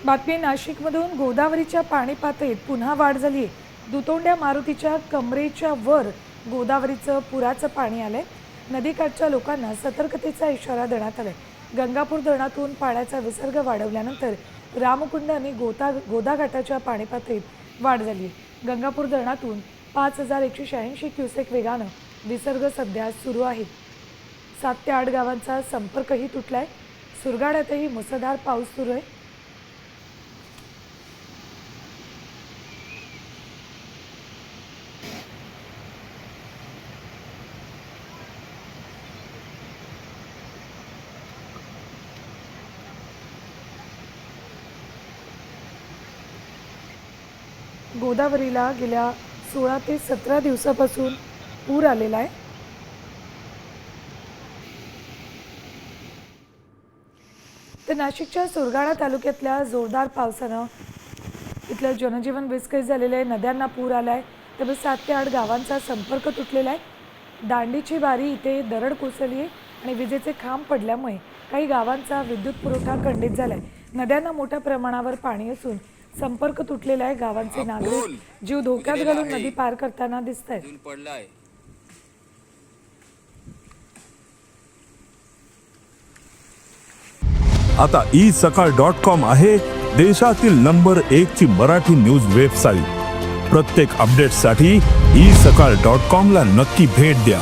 बातमी नाशिकमधून गोदावरीच्या पाणी पातळीत पुन्हा वाढ झाली आहे। दुतोंड्या मारुतीच्या कमरेच्या वर गोदावरीचं पुराचं पाणी आलंय। नदीकाठच्या लोकांना सतर्कतेचा इशारा देण्यात आलाय। गंगापूर धरणातून पाण्याचा विसर्ग वाढवल्यानंतर रामकुंड आणि गोदा घाटाच्या पाणी पातळीत वाढ झाली आहे। गंगापूर धरणातून 5186 क्युसेक वेगानं विसर्ग सध्या सुरू आहे। 7 ते 8 गावांचा संपर्कही तुटलाय। सुरगाड्यातही मुसळधार पाऊस सुरू आहे। गोदावरीला गेल्या 16 ते 17 दिवसापासून पूर आलेला आहे। तर नाशिकच्या सुरगाणा तालुक्यातल्या जोरदार पावसानं इथलं जनजीवन विस्कळीत झालेलं आहे। नद्यांना पूर आला आहे। त्यामुळे 7 ते 8 गावांचा संपर्क तुटलेला आहे। दांडीची बारी इथे दरड कोसळली आहे आणि विजेचे खांब पडल्यामुळे काही गावांचा विद्युत पुरवठा खंडित झाला आहे। नद्यांना मोठ्या प्रमाणावर पाणी असून संपर्क तुटलेला आहे। गावांचे नागरिक जीव धोक्यात घालून नदी पार करताना दिसत आहेत। आता isakal.com आहे देशातील नंबर 1 ची मराठी न्यूज वेबसाईट। प्रत्येक अपडेटसाठी isakal.com ला नक्की भेट द्या।